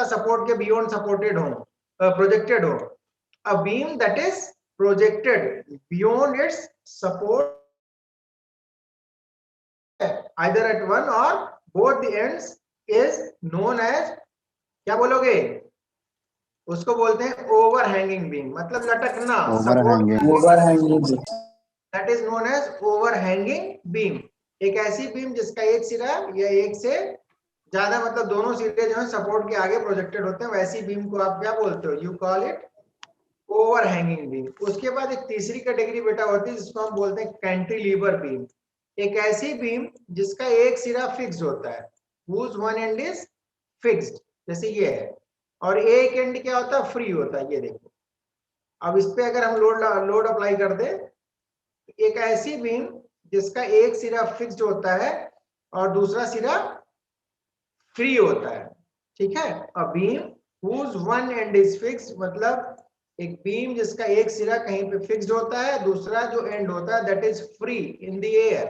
Support के beyond supported हो, projected हो। A beam that is projected beyond it's support either at one or both the ends is known as, क्या बोलोगे, उसको बोलते हैं ओवरहैंगिंग बीम, मतलब लटकना, support, that is known as overhanging beam. एक ऐसी बीम जिसका एक सिरा या एक से ज्यादा, मतलब दोनों सिरे जो है सपोर्ट के आगे प्रोजेक्टेड होते हैं, वैसी बीम को आप क्या बोलते हो, you call it overhanging beam. उसके बाद एक तीसरी कैटेगरी बेटा होती है जिसको हम बोलते हैं कैंटिलीवर बीम। एक ऐसी बीम जिसका एक सिरा फिक्स्ड होता है, whose one end is fixed, जैसे ये है, और एक एंड क्या होता है, फ्री होता है, ये देखो। अब इस पे अगर हम लोड अप्लाई कर दे, एक ऐसी बीम जिसका एक सिरा फिक्स्ड होता है और दूसरा सिरा फ्री होता है, ठीक है। A beam whose one end is fixed, मतलब एक बीम जिसका एक सिरा कहीं पे फिक्स्ड होता है, दूसरा जो एंड होता है that is free in the air,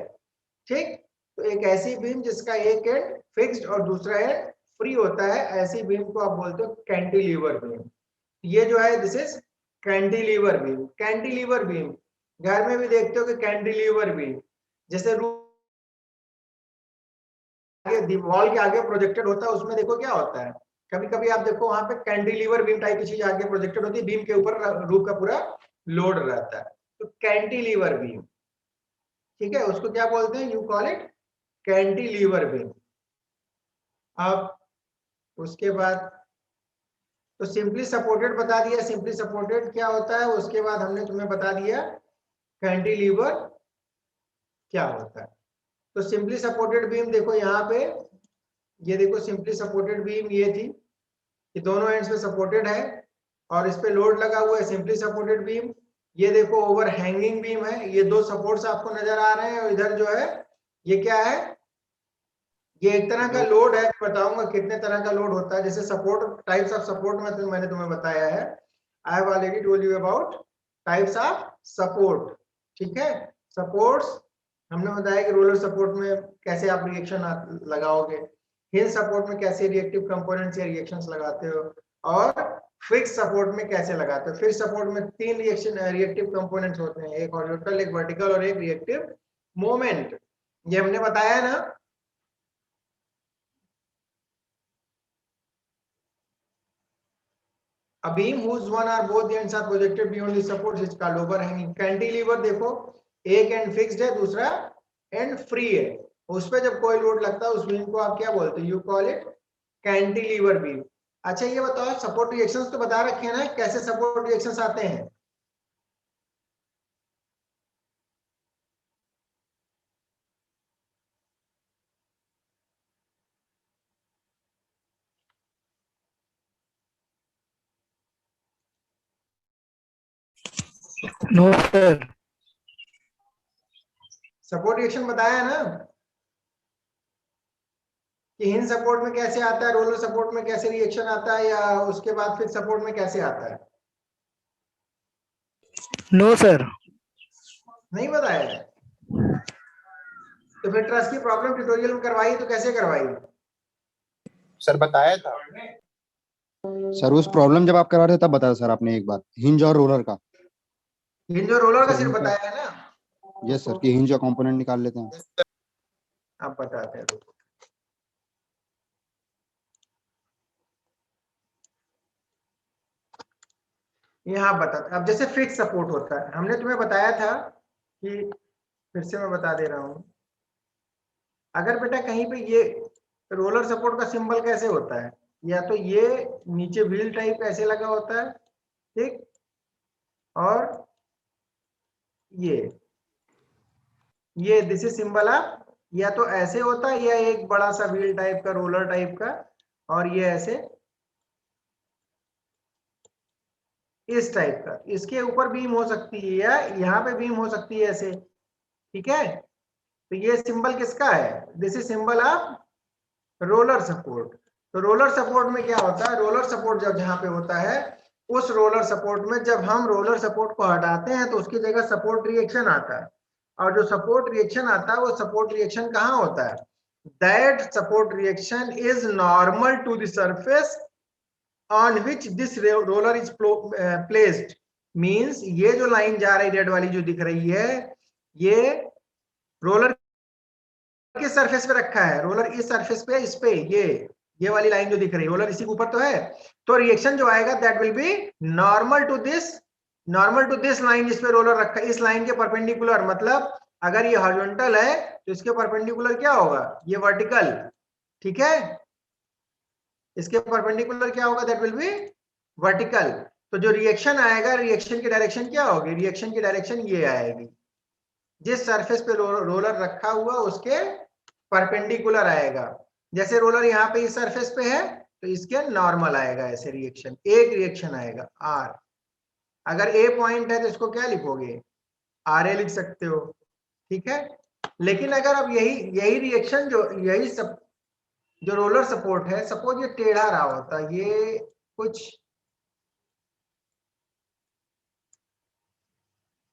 ठीक। तो एक ऐसी बीम जिसका एक एंड फिक्स्ड और दूसरा एंड फ्री होता है, ऐसी बीम को आप बोलते हो कैंटिलीवर बीम। ये जो है this is cantilever beam. Cantilever beam घर में भी देखते हो कि कैंटिलीवर बीम जैसे दीवार के आगे प्रोजेक्टेड होता है, उसमें देखो क्या होता है, कभी कभी आप देखो वहां पे कैंटिलीवर बीम टाइप की चीज आगे प्रोजेक्टेड होती है, बीम के ऊपर रूफ का पूरा लोड रहता है, तो कैंटिलीवर बीम, ठीक है, उसको क्या बोलते हैं, you call it cantilever beam. अब उसके बाद तो सिंपली सपोर्टेड बता दिया, सिंपली सपोर्टेड क्या होता है, उसके बाद हमने तुम्हें बता दिया कैंटिलीवर क्या होता है। तो सिंपली सपोर्टेड बीम देखो यहाँ पे, ये देखो सिंपली सपोर्टेड बीम ये थी कि दोनों एंड्स पे सपोर्टेड है और इस पे लोड लगा हुआ है, सिंपली सपोर्टेड बीम। ये देखो ओवर हैंगिंग बीम है, ये दो सपोर्ट्स आपको नजर आ रहे हैं, और इधर जो है ये क्या है, ये एक तरह का लोड है। बताऊंगा कितने तरह का लोड होता है, जैसे सपोर्ट, टाइप्स ऑफ सपोर्ट में तो मैंने तुम्हें बताया है, I have already told you about types of support, ठीक है। सपोर्ट्स हमने बताया कि रोलर सपोर्ट में कैसे आप रिएक्शन लगाओगे, हिल सपोर्ट में कैसे रिएक्टिव कंपोनेंट्स या रिएक्शंस लगाते हो, और फिक्स सपोर्ट में कैसे लगाते हो। फिक्स सपोर्ट में तीन रिएक्टिव कंपोनेंट्स होते हैं, एक हॉरिजॉन्टल, एक वर्टिकल और एक रिएक्टिव मोमेंट, ये हमने बताया ना। A beam whose one or both ends are projected beyond the support is called overhanging. Cantilever देखो एक एंड फिक्स्ड है, दूसरा एंड फ्री है, उस पे जब कोई लोड लगता है उस बीम को आप क्या बोलते हो, you call it cantilever beam. अच्छा ये बताओ सपोर्ट रिएक्शंस तो बता रखे हैं ना, कैसे सपोर्ट रिएक्शंस आते हैं। No sir. सपोर्ट रिएक्शन बताया ना कि हिंज सपोर्ट में कैसे आता है, रोलर सपोर्ट में कैसे रिएक्शन आता है, या उसके बाद फिर सपोर्ट में कैसे आता है। No sir. नहीं बताया है तो फिर ट्रस्ट की प्रॉब्लम ट्यूटोरियल में करवाई तो कैसे करवाई। सर बताया था सर उस प्रॉब्लम जब आप करा रहे थे तब बताया सर आपने एक बार हिंज और रोलर का। हिंज और रोलर का सिर्फ बताया है ना। यस सर कि हिंज का कंपोनेंट निकाल लेते हैं। आप बताते हैं यहाँ बताते। अब जैसे फिक्स सपोर्ट होता है, हमने तुम्हें बताया था कि, फिर से मैं बता दे रहा हूं, अगर बेटा कहीं पे ये रोलर सपोर्ट का सिंबल कैसे होता है, या तो ये नीचे व्हील टाइप ऐसे लगा होता है, ठीक, और ये दिस इज सिंबल ऑफ, या तो ऐसे होता है या एक बड़ा सा व्हील टाइप का, रोलर टाइप का, और ये ऐसे इस टाइप का, इसके ऊपर बीम हो सकती है या यहाँ पे बीम हो सकती है ऐसे, ठीक है। तो ये सिंबल किसका है, this is symbol of roller support. तो रोलर सपोर्ट में क्या होता है, रोलर सपोर्ट जब जहां पे होता है, उस रोलर सपोर्ट में जब हम रोलर सपोर्ट को हटाते हैं तो उसकी जगह सपोर्ट रिएक्शन आता है, और जो सपोर्ट रिएक्शन आता है वो सपोर्ट रिएक्शन कहाँ होता है, that support reaction is normal to the surface on which this roller is placed, means ये जो लाइन जा रही रेड वाली जो दिख रही है, ये रोलर किस सरफेस पे रखा है, रोलर इस सरफेस पे, इस पे, ये वाली लाइन जो दिख रही है, रोलर इसी के ऊपर तो है, तो रिएक्शन जो आएगा that will be normal to this line जिस पे रोलर रखा है, इस लाइन के परपेंडिकुलर, मतलब अगर ये हॉरिजॉन्टल है तो इसके परपेंडिकुलर क्या होगा, ये वर्टिकल, ठीक है, इसके परपेंडिकुलर क्या होगा, दैट विल बी वर्टिकल। तो जो रिएक्शन आएगा, रिएक्शन की डायरेक्शन क्या होगी, रिएक्शन की डायरेक्शन ये आएगी, जिस सरफेस पे रोलर रखा हुआ उसके परपेंडिकुलर आएगा। जैसे रोलर यहाँ पे इस सरफेस पे है तो इसके नॉर्मल आएगा, ऐसे रिएक्शन, एक रिएक्शन आएगा आर। अगर ए पॉइंट है तो इसको क्या लिखोगे, आर ए लिख सकते हो, ठीक है। लेकिन अगर अब यही रिएक्शन यही सब जो रोलर सपोर्ट है, सपोज ये टेढ़ा रहा होता, ये कुछ,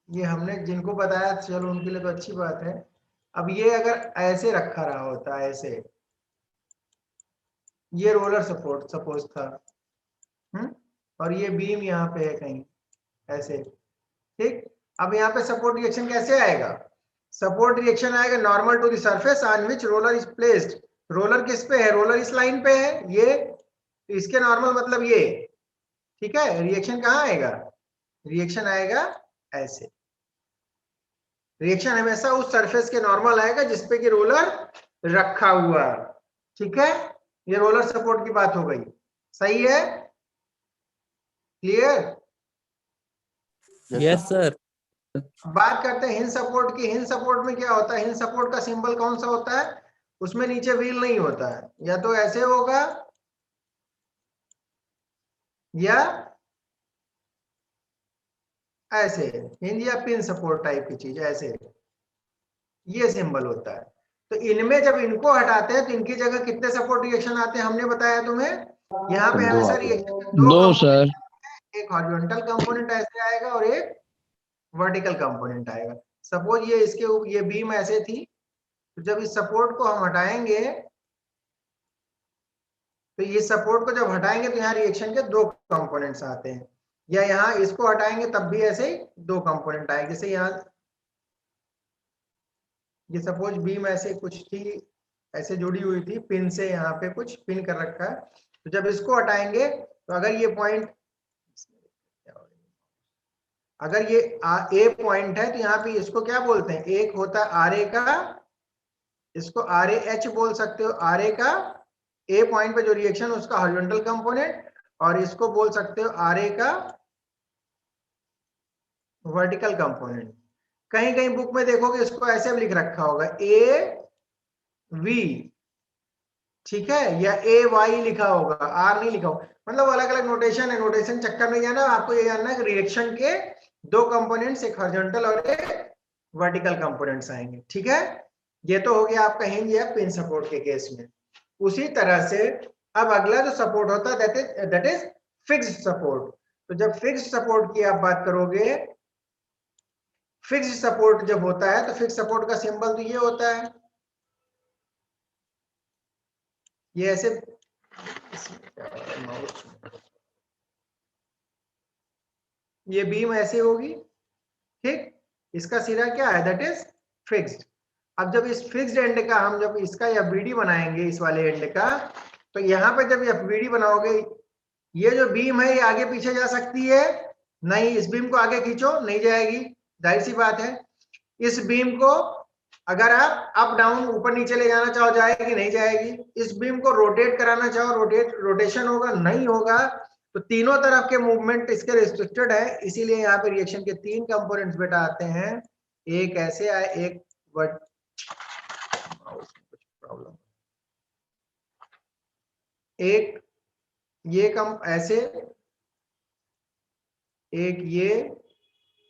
ये हमने जिनको बताया चलो उनके लिए तो अच्छी बात है। अब ये अगर ऐसे रखा रहा होता, ऐसे, ये रोलर सपोर्ट सपोज था, और ये बीम यहाँ पे है कहीं ऐसे, ठीक। अब यहाँ पे सपोर्ट रिएक्शन कैसे आएगा, सपोर्ट रिएक्शन आएगा normal to the surface on which roller is placed. Roller किस पे है, रोलर इस लाइन पे है, ये, तो इसके नॉर्मल मतलब ये, ठीक है। रिएक्शन कहाँ आएगा, रिएक्शन आएगा ऐसे, रिएक्शन हमेशा उस सरफेस के नॉर्मल आएगा जिसपे कि रोलर रखा हुआ, ठीक है। ये रोलर सपोर्ट की बात हो गई, सही है, क्लियर। Yes sir. बात करते हैं हिंज सपोर्ट की। हिंज सपोर्ट में क्या होता है, हिंज सपोर्ट का सिंबल कौन सा होता है, उसमें नीचे व्हील नहीं होता है, या तो ऐसे होगा या ऐसे, हिंज या पिन सपोर्ट टाइप की चीज ऐसे, ये सिंबल होता है। तो इनमें जब इनको हटाते हैं तो इनकी जगह कितने सपोर्ट रिएक्शन आते हैं, हमने बताया तुम्हें, यहाँ पे दो हमेशा आते हैं। रिएक्शन दो सर। एक हॉरिजॉन्टल कंपोनेंट ऐसे आएगा और एक वर्टिकल कंपोनेंट आएगा। सपोज ये ये बीम ऐसे थी, तो जब इस सपोर्ट को हम हटाएंगे, तो ये सपोर्ट को जब हटाएंगे तो यहाँ रिएक्शन के दो कंपोनेंट्स आते हैं, या यहाँ इसको हटाएंगे तब भी ऐसे ही दो कंपोनेंट आएंगे। जैसे यहाँ ये सपोज बीम ऐसे कुछ थी, ऐसे जुड़ी हुई थी पिन से, यहाँ पे कुछ पिन कर रखा है, तो जब इसको हटाएंगे तो अगर ये पॉइंट, अगर ये ए पॉइंट है तो यहाँ पे इसको क्या बोलते हैं, एक होता है आर ए का, इसको आर ए एच बोल सकते हो, आर ए का ए पॉइंट पे जो रिएक्शन उसका हॉरिजॉन्टल कंपोनेंट, और इसको बोल सकते हो आर ए का वर्टिकल कंपोनेंट। कहीं कहीं बुक में देखोगे इसको ऐसे भी लिख रखा होगा ए वी, ठीक है, या ए वाई लिखा होगा, आर नहीं लिखा होगा, मतलब अलग अलग नोटेशन है। नोटेशन चक्कर में जाना, आपको ये जानना है कि रिएक्शन के दो कंपोनेंट्स, एक हॉरिजॉन्टल और एक वर्टिकल कंपोनेंट्स आएंगे, ठीक है। ये तो हो गया आपका हिंज या पिन सपोर्ट के केस में। उसी तरह से अब अगला जो सपोर्ट होता है दैट इज फिक्स्ड सपोर्ट। तो जब फिक्स्ड सपोर्ट की आप बात करोगे, फिक्स्ड सपोर्ट जब होता है तो फिक्स्ड सपोर्ट का सिंबल तो ये होता है, ये ऐसे, ये बीम ऐसे होगी, ठीक, इसका सिरा क्या है, दैट इज फिक्स्ड। अब जब इस फिक्स्ड एंड का हम जब इसका एफबीडी बनाएंगे, इस वाले एंड का, तो यहाँ पे जब एफबीडी बनाओगे, ये जो बीम है ये आगे पीछे जा सकती है नहीं, इस बीम को आगे खींचो नहीं जाएगी, जाहिर सी बात है। इस बीम को अगर आप अप डाउन ऊपर नीचे ले जाना चाहो, जाएगी नहीं जाएगी। इस बीम को रोटेट कराना चाहो, रोटेशन होगा नहीं होगा। तो तीनों तरफ के मूवमेंट इसके रिस्ट्रिक्टेड है, इसीलिए यहाँ पे रिएक्शन के तीन कंपोनेंट्स बेटा आते हैं, एक ऐसे आए, एक प्रॉब्लम, एक ये कम ऐसे, एक ये,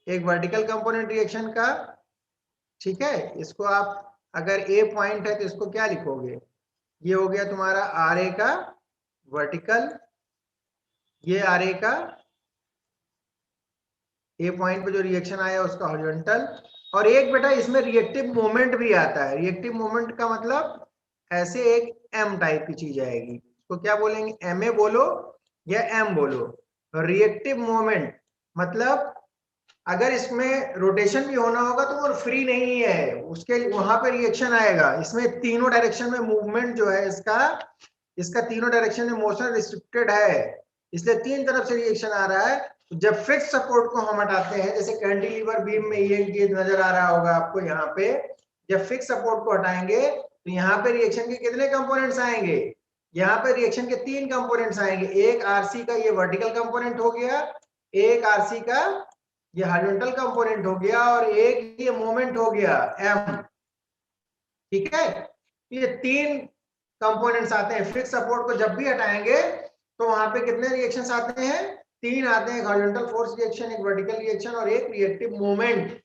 एक वर्टिकल कंपोनेंट रिएक्शन का, ठीक है। इसको आप अगर ए पॉइंट है तो इसको क्या लिखोगे, ये हो गया तुम्हारा आर ए का वर्टिकल, ये आर ए का ए पॉइंट पे जो रिएक्शन आया उसका हॉरिजॉन्टल। और एक बेटा इसमें रिएक्टिव मोमेंट भी आता है। रिएक्टिव मोमेंट का मतलब ऐसे एक एम टाइप की चीज आएगी, इसको क्या बोलेंगे, एम ए बोलो या एम बोलो। रिएक्टिव मोमेंट मतलब अगर इसमें रोटेशन भी होना होगा तो वो फ्री नहीं है, उसके वहां पे रिएक्शन आएगा। इसमें तीनों डायरेक्शन में मूवमेंट जो है इसका तीनों डायरेक्शन में मोशन रिस्ट्रिक्टेड है, इसलिए तीन तरफ से रिएक्शन आ रहा है। जब फिक्स सपोर्ट को हम हटाते हैं, जैसे कैंटिलीवर बीम में ये नजर आ रहा होगा आपको यहाँ पे, जब फिक्स सपोर्ट को हटाएंगे तो यहाँ पे रिएक्शन के कितने कंपोनेंट्स आएंगे? यहाँ पे रिएक्शन के तीन कंपोनेंट्स आएंगे। एक आरसी का ये वर्टिकल कंपोनेंट हो गया, एक आरसी का ये हॉरिजॉन्टल कंपोनेंट हो गया, और एक ये मोमेंट हो गया एम। ठीक है, ये तीन कंपोनेंट्स आते हैं। फिक्स सपोर्ट को जब भी हटाएंगे तो वहां पे कितने रिएक्शंस आते हैं? तीन आते हैं, हॉरिजॉन्टल फोर्स रिएक्शन, एक वर्टिकल रिएक्शन और एक रिएक्टिव मोमेंट।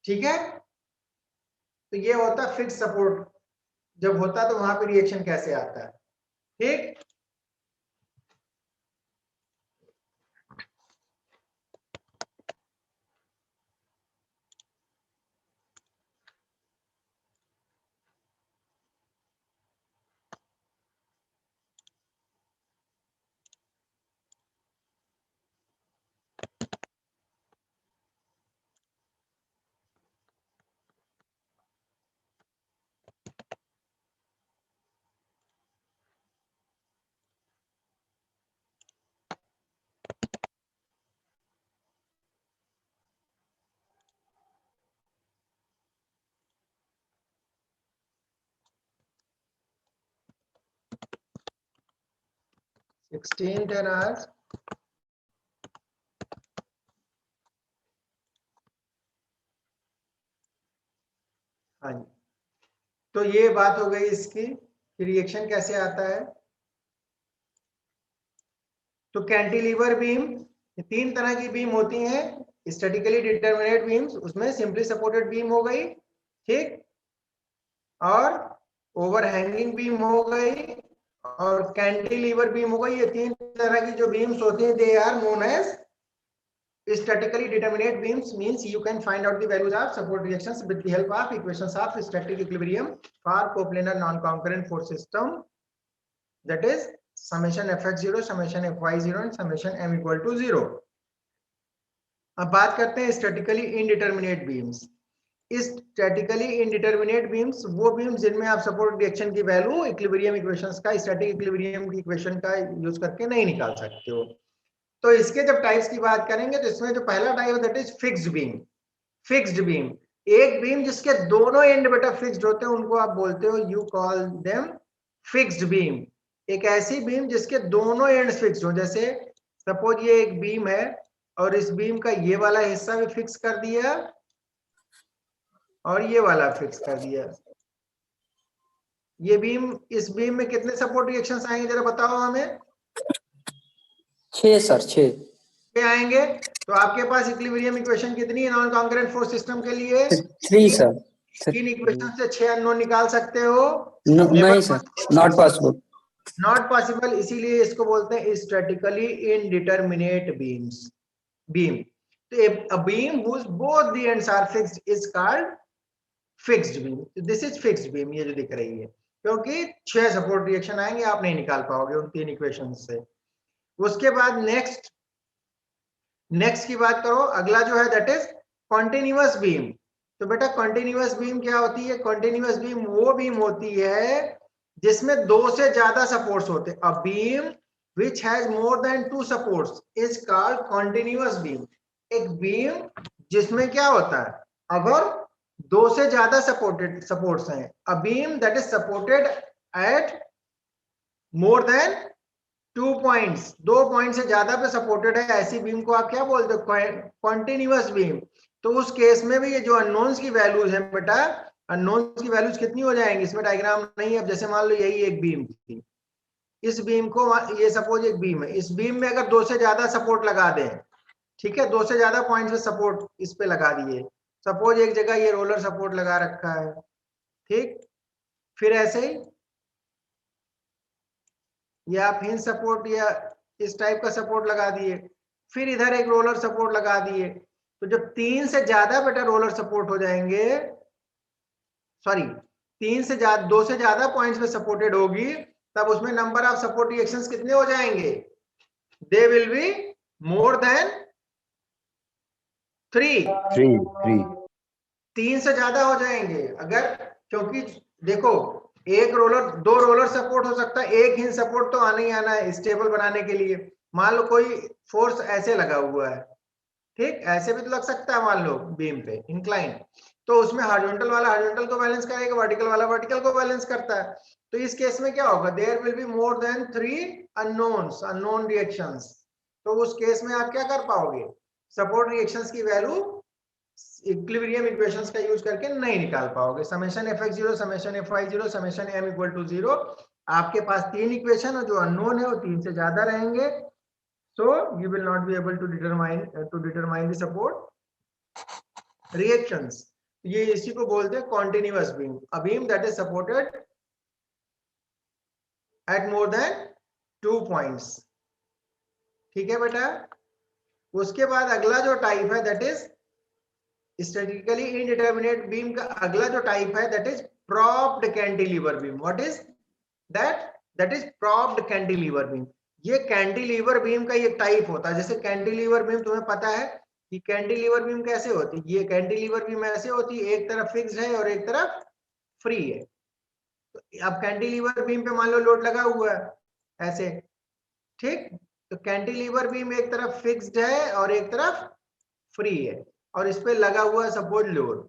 ठीक है, तो ये होता है फिक्स सपोर्ट जब होता है तो वहां पे रिएक्शन कैसे आता है। ठीक, सिक्सटीन 10 आवर्स। हाँ जी, तो ये बात हो गई इसकी रिएक्शन कैसे आता है। तो कैंटिलीवर बीम, तीन तरह की बीम होती हैं। स्टैटिकली डिटरमिनेट बीम्स, उसमें सिंपली सपोर्टेड बीम हो गई, ठीक, और ओवरहैंगिंग बीम हो गई, और कैंटिलीवर बीम हो गई। ये तीन तरह की जो बीम्स होती हैं, they are known as statically determinate beams. Means you can find out the values of support reactions with the help of equations of static equilibrium for coplanar non-concurrent force system, that is summation fx0, summation fy0 and summation m equal to 0. अब बात करते हैं statically indeterminate beams. Statically indeterminate beams वो beams जिनमें आप support reaction की value equilibrium equations का, static equilibrium की इक्वेशन का यूज करके नहीं निकाल सकते हो। तो इसके जब टाइप्स की बात करेंगे तो इसमें जो पहला टाइप है that is fixed beam. Fixed beam, एक बीम जिसके दोनों एंड बेटा फिक्स्ड होते हैं उनको आप बोलते हो, you call them fixed beam. एक ऐसी बीम जिसके दोनों एंड फिक्स्ड हो, जैसे सपोज ये एक बीम है और इस बीम का ये वाला हिस्सा भी फिक्स कर दिया और ये वाला फिक्स कर दिया। ये बीम, इस बीम में कितने सपोर्ट रिएक्शंस आएंगे जरा बताओ हमें? 6 सर, 6 आएंगे। तो आपके पास इक्विलिब्रियम इक्वेशन कितनी है नॉन कॉन्करेंट फोर्स सिस्टम के लिए? 3 सर। तीन इक्वेशन से 6 अननोन निकाल सकते हो? नहीं sir, not possible. Not possible, इसीलिए इसको बोलते हैं स्टैटिकली इनडिटरमिनेट बीम्स। बीम, तो a beam whose both the ends are fixed is called fixed beam. This is fixed beam, ये जो दिख रही है, क्योंकि 6 सपोर्ट रिएक्शन आएंगे, आप नहीं निकाल पाओगे उन तीन इक्वेशन से। उसके बाद नेक्स्ट की बात करो, अगला जो है दैट इज कॉन्टिन्यूअस बीम। तो बेटा कॉन्टिन्यूअस बीम क्या होती है? कॉन्टिन्यूअस बीम वो बीम होती है जिसमें 2 से ज्यादा सपोर्ट्स होते हैं। A beam which has more than 2 supports is called continuous beam. एक बीम जिसमें क्या होता है, अगर 2 से ज्यादा सपोर्ट्स हैं, a beam that is supported at more than 2 points, 2 point से ज्यादा पे सपोर्टेड है, ऐसी बीम को आप क्या बोलते हो? Continuous beam. तो उस केस में भी ये जो अननोन्स की वैल्यूज है बेटा, अननोन्स की वैल्यूज कितनी हो जाएंगी? इसमें डायग्राम नहीं है। अब जैसे मान लो यही एक बीम थी, इस बीम को, ये सपोज एक बीम है, इस बीम में अगर 2 से ज्यादा सपोर्ट लगा दें, ठीक है, 2 से ज्यादा पॉइंट पे सपोर्ट इस पे लगा दिए, सपोज एक जगह ये रोलर सपोर्ट लगा रखा है, ठीक, फिर ऐसे ही या आप हिंज सपोर्ट या इस टाइप का सपोर्ट लगा दिए, फिर इधर एक रोलर सपोर्ट लगा दिए। तो जब 3 से ज्यादा बेटा रोलर सपोर्ट हो जाएंगे, सॉरी 3 से ज्यादा, 2 से ज्यादा पॉइंट्स पे सपोर्टेड होगी, तब उसमें नंबर ऑफ सपोर्ट रिएक्शंस कितने हो जाएंगे? They will be more than 3, 3 3 से ज्यादा हो जाएंगे अगर, क्योंकि देखो एक रोलर, 2 रोलर सपोर्ट हो सकता है, एक हिंज सपोर्ट तो आना ही आना है स्टेबल बनाने के लिए। मान लो कोई फोर्स ऐसे लगा हुआ है, ठीक, ऐसे भी तो लग सकता है मान लो बीम पे इंक्लाइन, तो उसमें हॉरिजॉन्टल वाला हॉरिजॉन्टल को बैलेंस करेगा, वर्टिकल वाला वर्टिकल को बैलेंस करता है। तो इस केस में क्या होगा, there will be more than 3 unknowns, unknown reactions. तो उस केस में आप क्या कर पाओगे, सपोर्ट रिएक्शंस की वैल्यू इक्विलिब्रियम इक्वेशंस का यूज करके नहीं निकाल पाओगे। Summation fx0, summation fy0, summation m equal to 0। आपके पास 3 इक्वेशन है, जो अननोन है वो 3 से ज्यादा रहेंगे, so you will not be able to determine the support reactions। ये इसी को बोलते हैं continuous beam, a beam that is supported at more than 2 points। ठीक है बेटा। उसके बाद अगला जो टाइप है that is statically indeterminate beam का अगला जो टाइप है that is propped cantilever beam. What is that is propped cantilever beam. ये कैंटिलीवर बीम का ये टाइप होता है। जैसे कैंटिलीवर बीम तुम्हें पता है कि कैंटिलीवर बीम कैसे होती है, ये कैंटिलीवर बीम ऐसे होती है, एक तरफ फिक्स्ड है और एक तरफ फ्री है। तो अब कैंटिलीवर बीम पे मान लो लोड लगा हुआ है ऐसे, ठीक, तो कैंटिलीवर बीम एक तरफ फिक्स्ड है और एक तरफ फ्री है और इस पे लगा हुआ है सपोज लोड।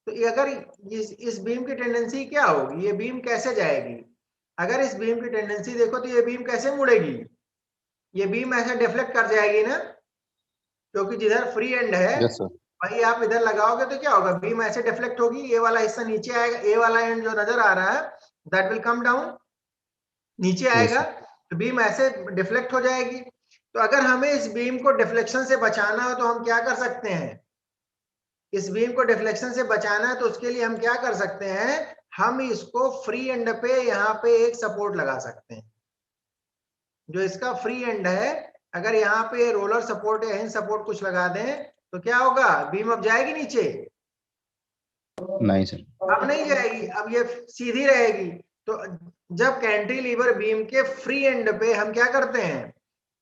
तो ये अगर इस बीम की टेंडेंसी क्या होगी, ये बीम कैसे जाएगी, अगर इस बीम की टेंडेंसी देखो तो ये बीम कैसे मुड़ेगी, ये बीम ऐसे डिफ्लेक्ट कर जाएगी ना, क्योंकि जिधर फ्री एंड है यस सर। भाई आप इधर लगाओगे तो क्या होगा, बीम ऐसे डिफ्लेक्ट होगी, ये वाला हिस्सा नीचे आएगा, ए वाला एंड जो नजर आ रहा है दैट विल कम डाउन, नीचे आएगा, तो बीम ऐसे डिफ्लेक्ट हो जाएगी। तो अगर हमें इस बीम को डिफ्लेक्शन से बचाना हो तो हम क्या कर सकते हैं, इस बीम को डिफ्लेक्शन से बचाना है तो उसके लिए हम क्या कर सकते हैं, हम इसको फ्री एंड पे यहाँ पे एक सपोर्ट लगा सकते हैं। जो इसका फ्री एंड है, अगर यहाँ पे रोलर सपोर्ट या हिंज सपोर्ट कुछ लगा दें तो क्या होगा, बीम अब जाएगी नीचे, नहीं सर। अब नहीं जाएगी, अब ये सीधी रहेगी। तो जब कैंटिलीवर बीम के फ्री एंड पे हम क्या करते हैं,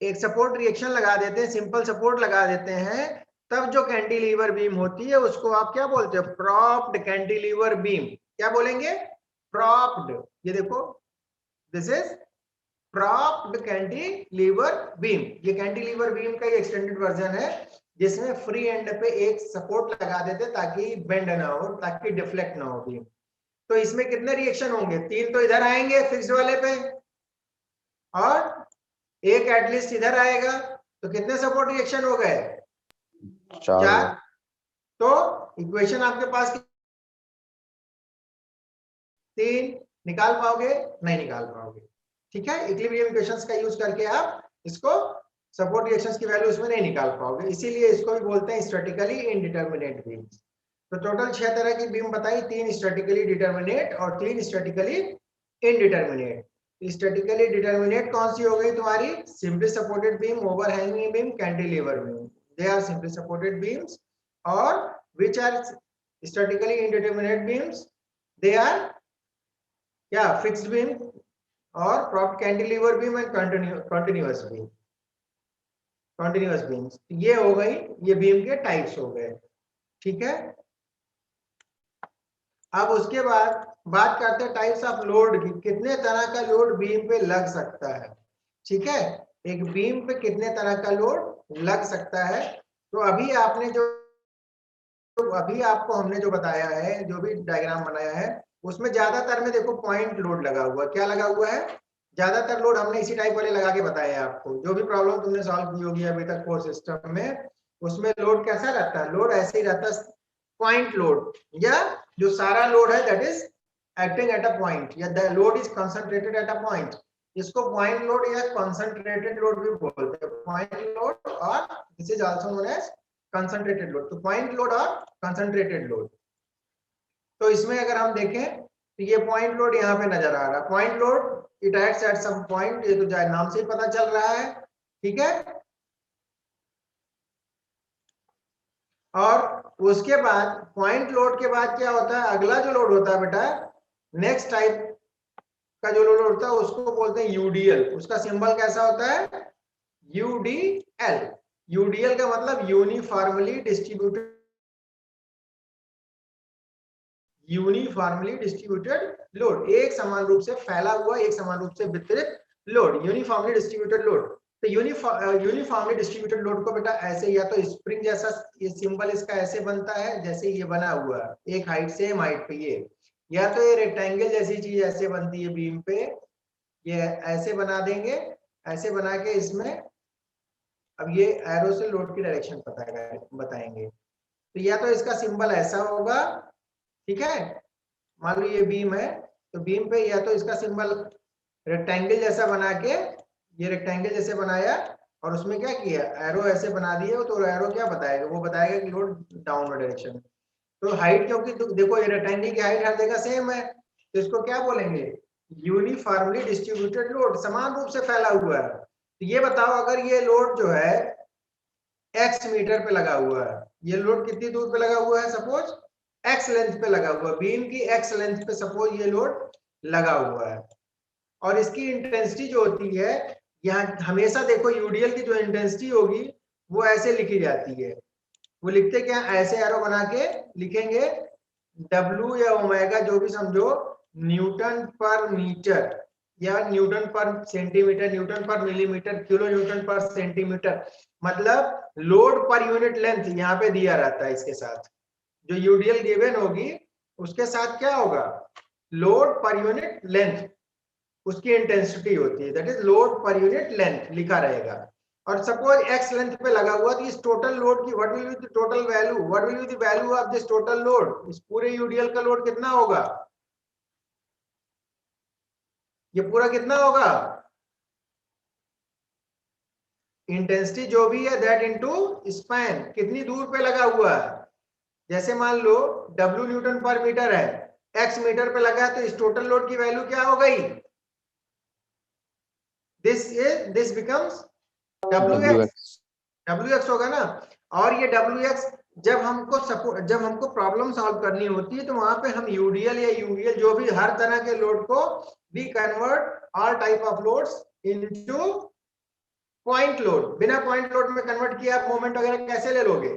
एक सपोर्ट रिएक्शन लगा देते हैं, सिंपल सपोर्ट लगा देते हैं, तब जो कैंटिलीवर बीम होती है उसको आप क्या बोलते हैं, प्रॉप्ड कैंटिलीवर बीम। क्या बोलेंगे, प्रॉप्ड। ये देखो this is propped cantilever beam. ये कैंटिलीवर बीम का एक्सटेंडेड वर्जन है जिसमें फ्री एंड पे एक सपोर्ट लगा देते ताकि बेंड ना हो, ताकि डिफ्लेक्ट ना हो बीम। तो इसमें कितने रिएक्शन होंगे, 3 तो इधर आएंगे फिक्स्ड वाले पे और एक एटलीस्ट इधर आएगा, तो कितने सपोर्ट रिएक्शन हो गए, 4। तो इक्वेशन आपके पास 3 निकाल पाओगे, नहीं निकाल पाओगे। ठीक है, इक्विलिब्रियम इक्वेशंस का यूज करके आप इसको सपोर्ट रिएक्शंस की वैल्यू इसमें नहीं निकाल पाओगे, इसीलिए इसको भी बोलते हैं स्टैटिकली इनडिटरमिनेट बीम। तो टोटल 6 तरह की बीम बताई, 3 स्टैटिकली डिटरमिनेट और 3 स्टैटिकली इनडिटरमिनेट। स्टैटिकली डिटरमिनेट कौन सी हो गई तुम्हारी, simply supported beam, overhanging beam, cantilever beam, they are simply supported beams. और which are statically indeterminate beams, they are क्या, फिक्स्ड बीम और propped cantilever beam and continuous beam, continuous beams. ये हो गई, ये बीम के टाइप्स हो गए। ठीक है, अब उसके बाद बात करते हैं टाइप्स ऑफ लोड की, कितने तरह का लोड बीम पे लग सकता है। ठीक है, एक बीम पे कितने तरह का लोड लग सकता है। तो अभी आपने जो, अभी आपको हमने जो बताया है, जो भी डायग्राम बनाया है, उसमें ज्यादातर में देखो पॉइंट लोड लगा हुआ, क्या लगा हुआ है, ज्यादातर लोड हमने इसी टाइप वाले लगा के बताए हैं आपको। जो भी प्रॉब्लम तुमने सॉल्व की होगी अभी तक कोर्स सिस्टम में, उसमें लोड कैसा रहता है, लोड ऐसे ही रहता है, पॉइंट लोड, या जो सारा लोड है that is acting at a point, या the load is concentrated at a point. इसको पॉइंट लोड या कंसंट्रेटेड लोड भी बोलते हैं, पॉइंट लोड और this is also known as concentrated load. तो पॉइंट लोड और कंसंट्रेटेड लोड, तो इसमें अगर हम देखें तो ये पॉइंट लोड यहाँ पे नजर आ रहा है, point load it acts at some point, ये तो नाम से ही पता चल रहा है। ठीक है, और उसके बाद पॉइंट लोड के बाद क्या होता है, अगला जो लोड होता है बेटा, नेक्स्ट टाइप का जो लोड होता है उसको बोलते हैं यूडीएल। उसका सिंबल कैसा होता है? यूडीएल। यूडीएल का मतलब यूनिफॉर्मली डिस्ट्रीब्यूटेड लोड, एक समान रूप से फैला हुआ, एक समान रूप से वितरित लोड, यूनिफॉर्मली डिस्ट्रीब्यूटेड लोड। तो यूनिफॉर्मली डिस्ट्रीब्यूटेड लोड को बेटा ऐसे, या तो स्प्रिंग जैसा ये सिंबल इसका ऐसे बनता है जैसे ये बना हुआ है, एक हाइट सेम हाइट पे ये, या तो ये रेक्टेंगल जैसी चीज ऐसे बनती है बीम पे, ये ऐसे बना देंगे, ऐसे बना के इसमें अब ये एरो से लोड की डायरेक्शन बताएंगे। तो या तो इसका सिंबल ऐसा होगा, ठीक है, मान लो ये बीम है, तो बीम पे या तो इसका सिंबल रेक्टेंगल जैसा बना के, ये रेक्टेंगल जैसे बनाया और उसमें क्या किया, एरो ऐसे बना दिए, तो एरो क्या बताएगा, वो बताएगा कि लोड डाउनवर्ड डायरेक्शन। तो हाइट, क्योंकि देखो ये रेक्टेंगल की हाइट हर जगह सेम है, तो इसको क्या बोलेंगे, यूनिफॉर्मली डिस्ट्रीब्यूटेड लोड, समान रूप से फैला हुआ है। तो ये बताओ अगर ये लोड जो है x मीटर पे लगा हुआ है, ये लोड कितनी दूर पे लगा हुआ है, सपोज x लेंथ पे लगा हुआ है, बीम की x लेंथ पे सपोज ये लोड लगा हुआ है, और इसकी इंटेंसिटी जो होती है, यहाँ हमेशा देखो यूडीएल की जो इंटेंसिटी होगी वो ऐसे लिखी जाती है, वो लिखते क्या, ऐसे एरो बना के लिखेंगे, W या ओमेगा जो भी समझो, न्यूटन पर मीटर या न्यूटन पर सेंटीमीटर, न्यूटन पर मिलीमीटर, किलो न्यूटन पर सेंटीमीटर, मतलब लोड पर यूनिट लेंथ यहाँ पे दिया रहता है। इसके साथ जो यूडीएल गिवन होगी उसके साथ क्या होगा, लोड पर यूनिट लेंथ, उसकी इंटेंसिटी होती है, that is load per unit length लिखा रहेगा। और सपोज x लेंथ पे लगा हुआ, तो इस टोटल लोड की what will be the total value, what will be the value of this total load, इस पूरे यूडीएल का लोड कितना होगा, ये पूरा कितना होगा, इंटेंसिटी जो भी है दैट इनटू स्पैन, कितनी दूर पे लगा हुआ है। जैसे मान लो W न्यूटन पर मीटर है, x मीटर पे लगा है, तो इस टोटल लोड की वैल्यू क्या हो गई, दिस बिकम्स WX होगा ना। और ये WX जब हमको प्रॉब्लम सॉल्व करनी होती है, तो वहां पे हम यूडीएल या यूवीएल जो भी हर तरह के लोड को भी convert all type of loads into point load. बिना पॉइंट लोड में कन्वर्ट किया आप मोमेंट वगैरह कैसे ले लोगे,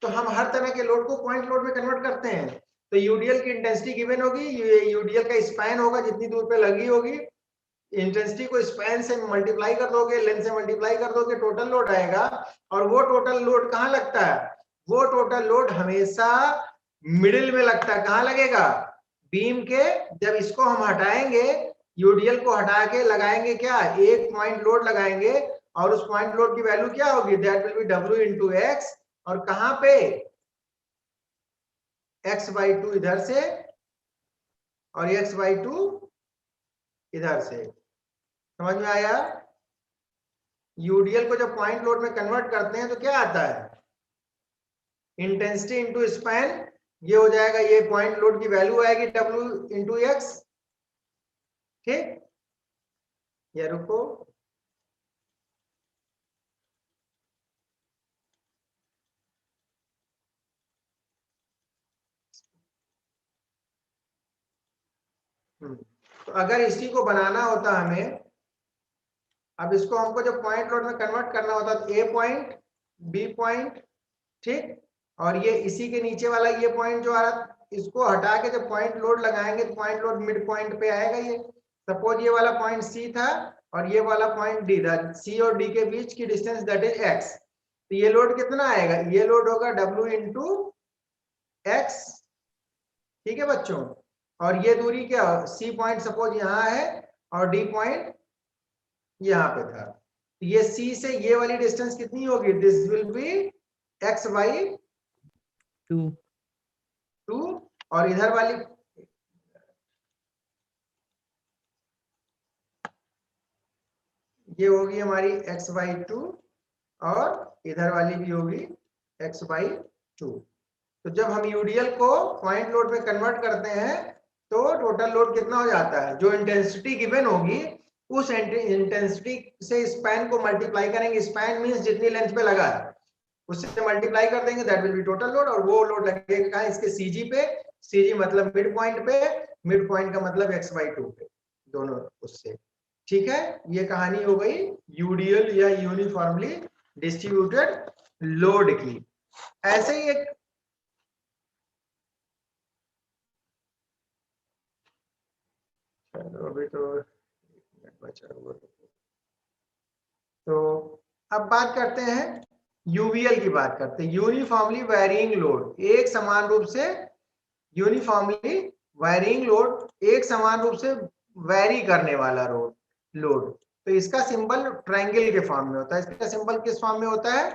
तो हम हर तरह के लोड को पॉइंट लोड में कन्वर्ट करते हैं। तो यूडीएल की इंटेंसिटी गिवन होगी, यूडीएल का स्पैन होगा जितनी दूर पे लगी होगी, इंटेंसिटी को स्पैन से मल्टीप्लाई कर दोगे, लेंथ से मल्टीप्लाई कर दोगे, टोटल लोड आएगा। और वो टोटल लोड कहाँ लगता है, वो टोटल लोड हमेशा मिडिल में लगता है। कहाँ लगेगा, बीम के। जब इसको हम हटाएंगे, यूडीएल को हटा के लगाएंगे क्या, एक पॉइंट लोड लगाएंगे, और उस पॉइंट लोड की वैल्यू क्या होगी, that will B W into x, और कहां पे, x/2 इधर से और x/2 इधर से। समझ में आया। यूडीएल को जब पॉइंट लोड में कन्वर्ट करते हैं तो क्या आता है, इंटेंसिटी इंटू स्पैन, ये हो जाएगा, ये पॉइंट लोड की वैल्यू आएगी W इंटू एक्स। ठीक, या रुको, तो अगर इसी को बनाना होता हमें, अब इसको हमको जब पॉइंट लोड में कन्वर्ट करना होता तो ए पॉइंट, बी पॉइंट, ठीक, और ये इसी के नीचे वाला ये पॉइंट जो आ रहा, इसको हटा के जब पॉइंट लोड लगाएंगे तो पॉइंट लोड मिड पॉइंट पे आएगा। ये सपोज ये वाला पॉइंट सी था और ये वाला पॉइंट डी था, सी और डी के बीच की डिस्टेंस दैट इज एक्स। तो ये लोड कितना आएगा, ये लोड होगा W इंटू एक्स। ठीक है बच्चों, और ये दूरी क्या, सी पॉइंट सपोज यहाँ है और डी पॉइंट यहाँ पे था, तो ये सी से ये वाली डिस्टेंस कितनी होगी, दिस विल बी x/2, और इधर वाली ये होगी हमारी x/2, और इधर वाली भी होगी x/2। तो जब हम यूडीएल को पॉइंट लोड में कन्वर्ट करते हैं तो टोटल लोड कितना हो जाता है, जो इंटेंसिटी गिवन होगी उस इंटेंसिटी से स्पैन को मल्टीप्लाई करेंगे। स्पैन मींस जितनी लेंथ पे लगा है उससे मल्टीप्लाई कर देंगे, that will B total load. और वो लोड लगेगा कहां, इसके सीजी पे, सीजी मतलब मिड पॉइंट पे, मिड पॉइंट का मतलब x/2 पे। दोनों उससे। ठीक है, ये कहानी हो गई यूडीएल या यूनिफॉर्मली डिस्ट्रीब्यूटेड लोड की। ऐसे ही एक अभी तो बचा हुआ, तो अब बात करते हैं यूवीएल की बात करते हैं, यूनिफॉर्मली वैरिंग लोड। एक समान रूप से यूनिफॉर्मली वैरिंग लोड, एक समान रूप से वैरी करने वाला लोड। तो इसका सिंबल ट्रायंगल के फॉर्म में होता है। इसका सिंबल किस फॉर्म में होता है?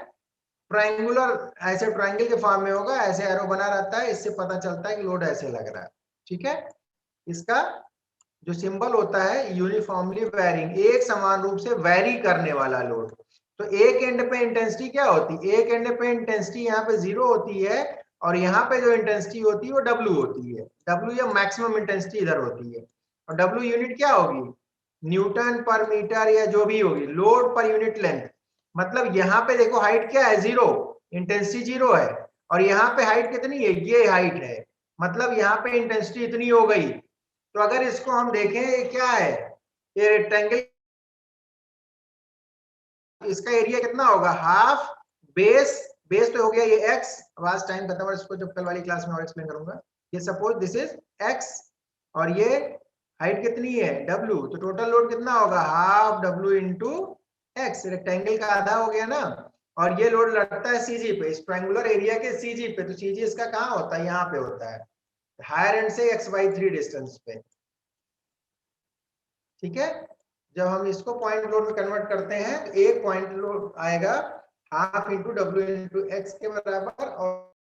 ट्रायंगुलर, ऐसे ट्रायंगल के फॉर्म में होगा, ऐसे एरो बना रहता है, इससे पता चलता है कि लोड ऐसे लग रहा है। ठीक है, इसका जो सिंबल होता है यूनिफॉर्मली वैरिंग, एक समान रूप से वैरी करने वाला लोड। तो एक एंड पे इंटेंसिटी क्या होती है? एक एंड पे इंटेंसिटी यहाँ पे 0 होती है, और यहाँ पे जो इंटेंसिटी होती है वो W होती है। W या मैक्सिमम इंटेंसिटी इधर होती है, और W यूनिट क्या होगी? न्यूटन पर मीटर, या जो भी होगी, लोड पर यूनिट लेंथ। मतलब यहाँ पे देखो हाइट क्या है? 0, इंटेंसिटी 0 है, और यहाँ पे हाइट कितनी है? ये हाइट है, मतलब यहाँ पे इंटेंसिटी इतनी हो गई। तो अगर इसको हम देखें, ये क्या है? ये रेक्टेंगल, इसका एरिया कितना होगा? हाफ बेस, बेस तो हो गया ये x, आज टाइम खत्म है, इसको जब कल वाली क्लास में और एक्सप्लेन करूंगा। ये सपोज दिस इज x, और ये हाइट कितनी है? w, तो टोटल लोड कितना होगा? Half w into x, rectangle का आधा हो गया ना। और ये लोड लगता है सीजी पे, इस ट्रायंगुलर एरिया के सीजी पे। तो सीजी इसका कहाँ होता है? यहाँ पे होता है, हायर एंड से x/3 डिस्टेंस पे। ठीक है, जब हम इसको पॉइंट लोड में कन्वर्ट करते हैं, एक पॉइंट लोड आएगा half into W into x के बराबर, और